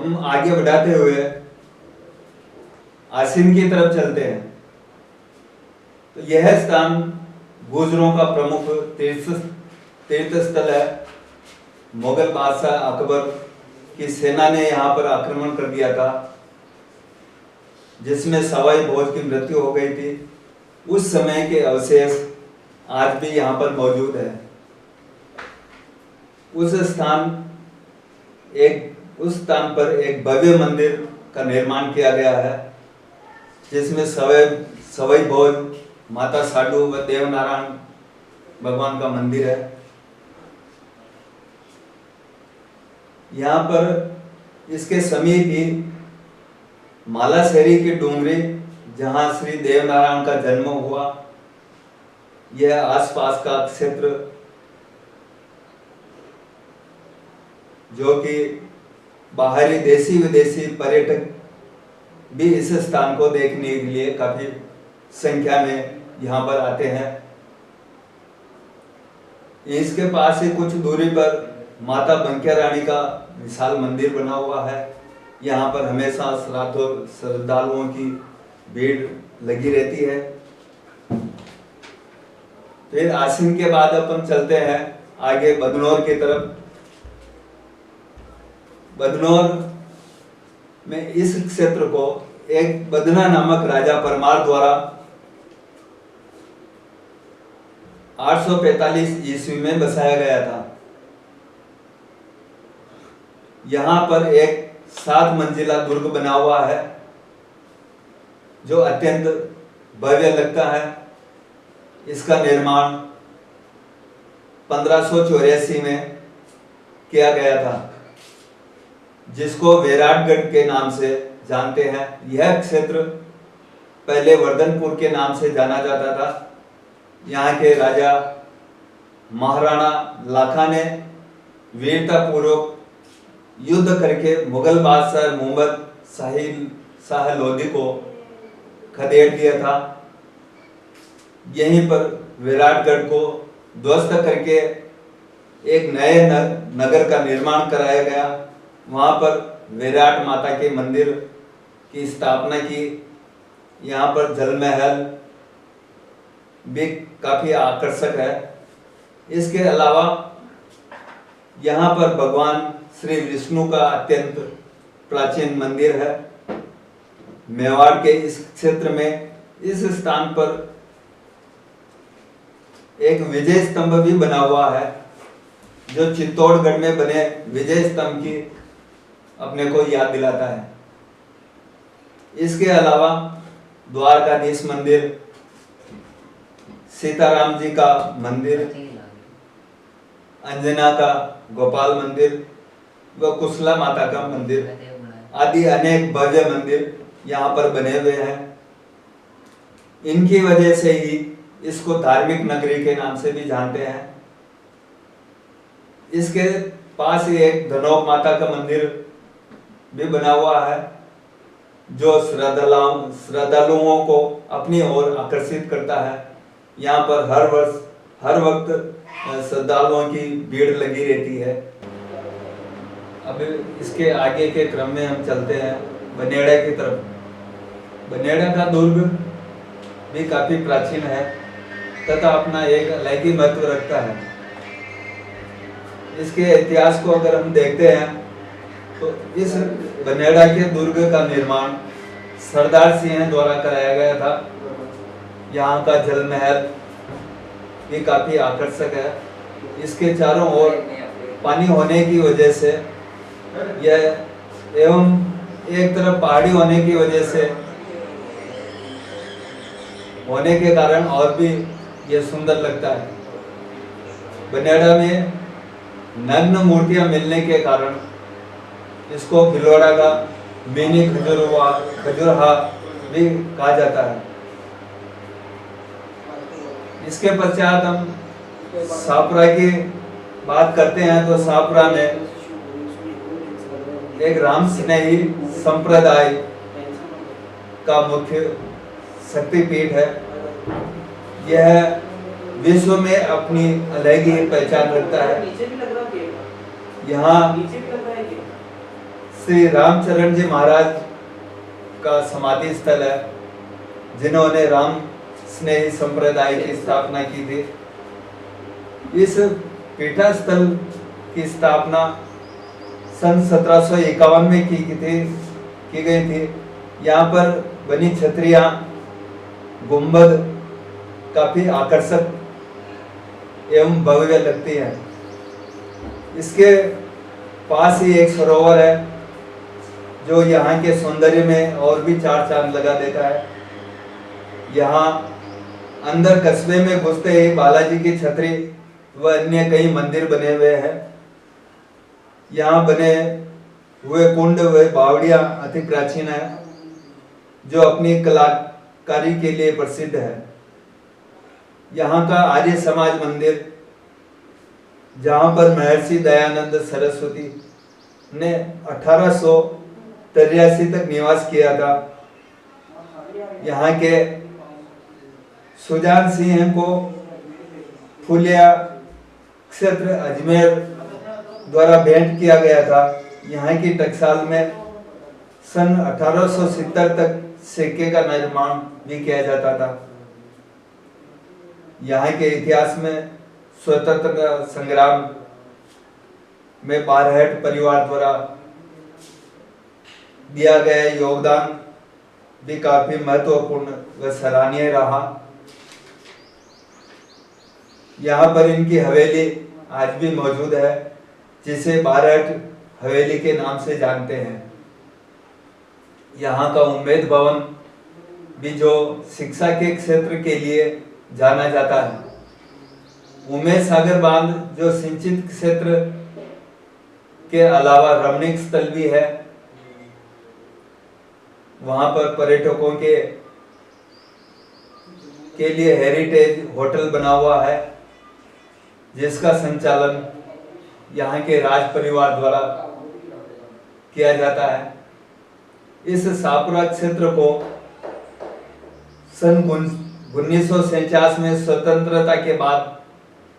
हम आगे बढ़ाते हुए आसीन की तरफ चलते हैं तो यह स्थान गुर्जरों का प्रमुख तीर्थ स्थल है। मुगल बादशाह अकबर की सेना ने यहाँ पर आक्रमण कर दिया था, जिसमें सवाई भोज की मृत्यु हो गई थी। उस समय के अवशेष आज भी यहाँ पर मौजूद है। उस स्थान पर एक भव्य मंदिर का निर्माण किया गया है, जिसमें सवाई भोज, माता साडू व देवनारायण भगवान का मंदिर है। यहाँ पर इसके समीप ही मालाशेरी की डूंगरी, जहाँ श्री देवनारायण का जन्म हुआ, यह आसपास का क्षेत्र जो कि बाहरी देशी विदेशी पर्यटक भी इस स्थान को देखने के लिए काफी संख्या में यहाँ पर आते हैं। इसके पास ही कुछ दूरी पर माता बंकिया रानी का विशाल मंदिर बना हुआ है। यहाँ पर हमेशा श्रद्धालुओं की भीड़ लगी रहती है। फिर आसीन के बाद अपन चलते हैं आगे बदनौर की तरफ। बदनौर में इस क्षेत्र को एक बदना नामक राजा परमार द्वारा 845 ईस्वी में बसाया गया था। यहाँ पर एक 7 मंजिला दुर्ग बना हुआ है, जो अत्यंत भव्य लगता है। इसका निर्माण 1584 में किया गया था, जिसको वैराटगढ़ के नाम से जानते हैं। यह क्षेत्र पहले वर्धनपुर के नाम से जाना जाता था। यहाँ के राजा महाराणा लाखा ने वीरतापूर्वक युद्ध करके मुगल बादशाह मोहम्मद शाह लोधी को खदेड़ दिया था। यहीं पर विराटगढ़ को ध्वस्त करके एक नए नगर का निर्माण कराया गया। वहाँ पर विराट माता के मंदिर की स्थापना की। यहाँ पर जल महल भी काफी आकर्षक है। इसके अलावा यहाँ पर भगवान श्री विष्णु का अत्यंत प्राचीन मंदिर है। मेवाड़ के इस क्षेत्र में इस स्थान पर एक विजय स्तंभ भी बना हुआ है, जो चित्तौड़गढ़ में बने विजय स्तंभ की अपने को याद दिलाता है। इसके अलावा द्वारकाधीश मंदिर, सीताराम जी का मंदिर, अंजना का गोपाल मंदिर व कुशला माता का मंदिर आदि अनेक भव्य मंदिर यहाँ पर बने हुए हैं। इनकी वजह से ही इसको धार्मिक नगरी के नाम से भी जानते हैं। इसके पास ही एक धनौक माता का मंदिर भी बना हुआ है, जो श्रद्धालुओं को अपनी ओर आकर्षित करता है। यहाँ पर हर वक्त श्रद्धालुओं की भीड़ लगी रहती है। अब इसके आगे के क्रम में हम चलते हैं बनेड़ा की तरफ। बनेड़ा का दुर्ग भी काफी प्राचीन है तथा अपना एक अलग महत्व रखता है। इसके इतिहास को अगर हम देखते हैं तो इस बनेड़ा के दुर्ग का निर्माण सरदार सिंह द्वारा कराया गया था। यहाँ का जल महल भी काफी आकर्षक है। इसके चारों ओर पानी होने की वजह से यह एवं एक तरफ पहाड़ी होने की वजह से होने के कारण और भी यह सुंदर लगता है। बनेड़ा में नग्न मूर्तियां मिलने के कारण इसको भिलवाड़ा का मिनी खजुरहा भी कहा जाता है। इसके पश्चात हम सापुरा की बात करते हैं तो सापुरा में एक राम स्नेही संप्रदाय का मुख्य शक्तिपीठ है। यह विश्व में अपनी अलग ही पहचान रखता है। यहाँ श्री रामचरण जी महाराज का समाधि स्थल है, जिन्होंने राम स्नेही संप्रदाय की स्थापना की थी। इस पीठास्थल की स्थापना सन 1751 में की गई थी। यहाँ पर बनी छतरियां, गुंबद काफी आकर्षक एवं भव्य लगती है। इसके पास ही एक सरोवर है जो यहाँ के सौंदर्य में और भी चार चांद लगा देता है। यहाँ अंदर कस्बे में घुसते ही बालाजी की छतरी व अन्य कई मंदिर बने हुए हैं। यहाँ बने हुए कुंड व बावड़िया अति प्राचीन है, जो अपनी कलाकारी के लिए प्रसिद्ध है। यहाँ का आर्य समाज मंदिर, जहाँ पर महर्षि दयानंद सरस्वती ने 1883 तक निवास किया था। यहाँ के सुजान सिंह को फुलिया क्षेत्र अजमेर द्वारा भेंट किया गया था। यहाँ की टकसाल में सन 1870 तक सिक्के का निर्माण भी किया जाता था। यहाँ के इतिहास में स्वतंत्रता संग्राम में बारहट परिवार द्वारा दिया गया योगदान भी काफी महत्वपूर्ण व सराहनीय रहा। यहाँ पर इनकी हवेली आज भी मौजूद है, जिसे बारहट हवेली के नाम से जानते हैं। यहाँ का उम्मेद भवन भी, जो शिक्षा के क्षेत्र के लिए जाना जाता है। उमेद सागर बांध, जो सिंचित क्षेत्र के अलावा रमणीक स्थल भी है। वहां पर पर्यटकों के लिए हेरिटेज होटल बना हुआ है, जिसका संचालन यहाँ के राज परिवार द्वारा किया जाता है। इस शाहपुरा क्षेत्र को सन 1949 में स्वतंत्रता के बाद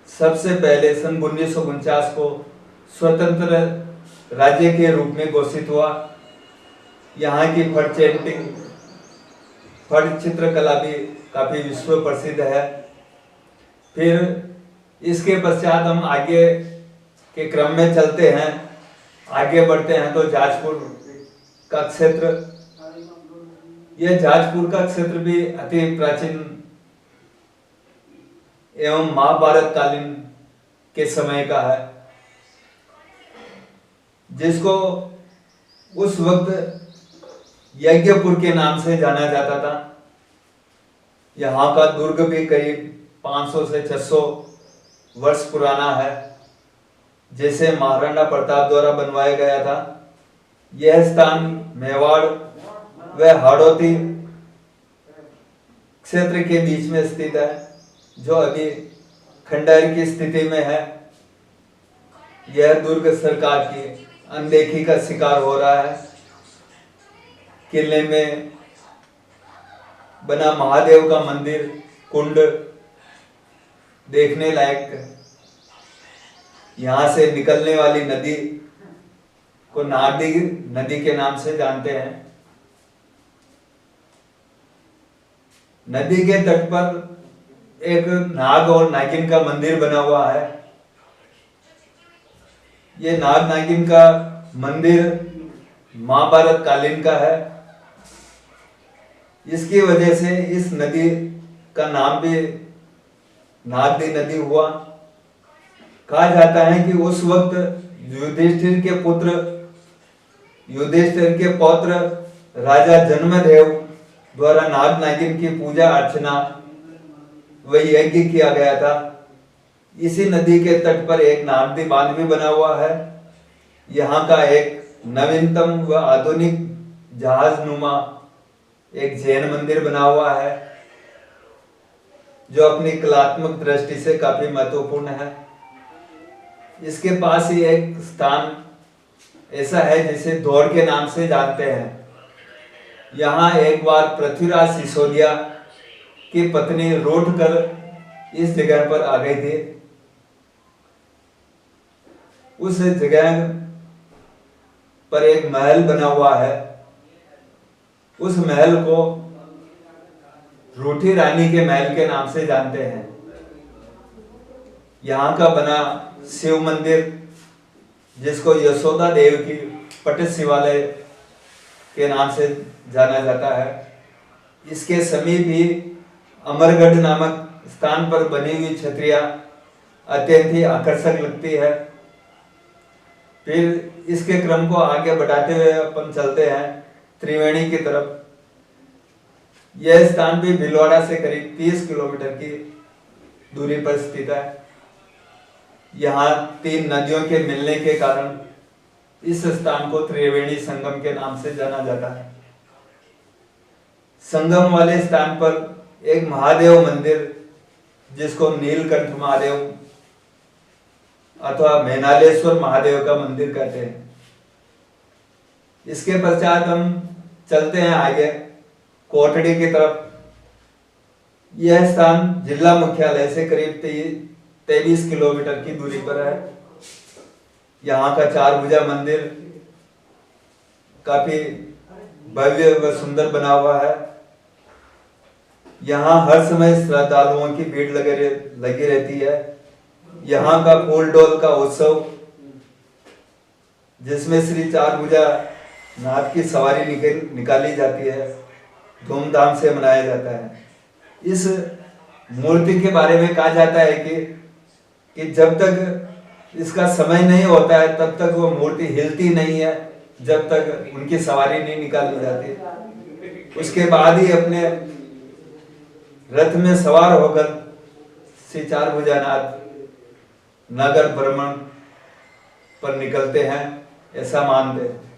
सबसे पहले सन 1949 को स्वतंत्र राज्य के रूप में घोषित हुआ। यहाँ की फट पेंटिंग, फट चित्रकला भी काफी विश्व प्रसिद्ध है। फिर इसके पश्चात हम आगे के क्रम में चलते हैं, आगे बढ़ते हैं तो जाजपुर का क्षेत्र। यह जाजपुर का क्षेत्र भी अति प्राचीन एवं महाभारत कालीन के समय का है, जिसको उस वक्त यज्ञपुर के नाम से जाना जाता था। यहाँ का दुर्ग भी करीब 500 से 600 वर्ष पुराना है, जिसे महाराणा प्रताप द्वारा बनवाया गया था। यह स्थान मेवाड़ व हाड़ौती क्षेत्र के बीच में स्थित है, जो अभी खंडहर की स्थिति में है। यह दुर्ग सरकार की अनदेखी का शिकार हो रहा है। किले में बना महादेव का मंदिर, कुंड देखने लायक। यहाँ से निकलने वाली नदी को नागदी नदी के नाम से जानते हैं। नदी के तट पर एक नाग और नागिन का मंदिर बना हुआ है। ये नाग नागिन का मंदिर महाभारत कालीन का है। इसकी वजह से इस नदी का नाम भी नागदी नदी हुआ। कहा जाता है कि उस वक्त युधिष्ठिर के पौत्र राजा जन्मदेव द्वारा नाग नागिन की पूजा अर्चना व यज्ञ किया गया था। इसी नदी के तट पर एक नागदी बांध भी बना हुआ है। यहाँ का एक नवीनतम व आधुनिक जहाजनुमा एक जैन मंदिर बना हुआ है, जो अपनी कलात्मक दृष्टि से काफी महत्वपूर्ण है। इसके पास ही एक स्थान ऐसा है जिसे दौड़ के नाम से जानते हैं। यहाँ एक बार पृथ्वीराज सिसोदिया की पत्नी रूठ कर इस जगह पर आ गई थी। उस जगह पर एक महल बना हुआ है। उस महल को रूठी रानी के महल के नाम से जानते हैं। यहाँ का बना शिव मंदिर, जिसको यशोदा देव की पट शिवालय के नाम से जाना जाता है, इसके समीप ही अमरगढ़ नामक स्थान पर बनी हुई छतरिया अत्यंत ही आकर्षक लगती है। फिर इसके क्रम को आगे बढ़ाते हुए अपन चलते हैं त्रिवेणी की तरफ। यह स्थान भी भीलवाड़ा से करीब 30 किलोमीटर की दूरी पर स्थित है। यहाँ 3 नदियों के मिलने के कारण इस स्थान को त्रिवेणी संगम के नाम से जाना जाता है। संगम वाले स्थान पर एक महादेव मंदिर, जिसको नीलकंठ महादेव अथवा मैनालेश्वर महादेव का मंदिर कहते हैं। इसके पश्चात हम चलते हैं आगे कोटड़ी की तरफ। यह स्थान जिला मुख्यालय से करीब 23 किलोमीटर की दूरी पर है। यहाँ का 4 भुजा मंदिर काफी भव्य व सुंदर बना हुआ है। यहाँ हर समय श्रद्धालुओं की भीड़ लगी रहती है। यहाँ का फूल डोल का उत्सव, जिसमें श्री 4 भुजा नाथ की सवारी निकाली जाती है, धूमधाम से मनाया जाता है। इस मूर्ति के बारे में कहा जाता है कि जब तक इसका समय नहीं होता है तब तक वो मूर्ति हिलती नहीं है, जब तक उनकी सवारी नहीं निकाली जाती। उसके बाद ही अपने रथ में सवार होकर श्री 4 भुजानाथ नगर भ्रमण पर निकलते हैं, ऐसा मानते हैं।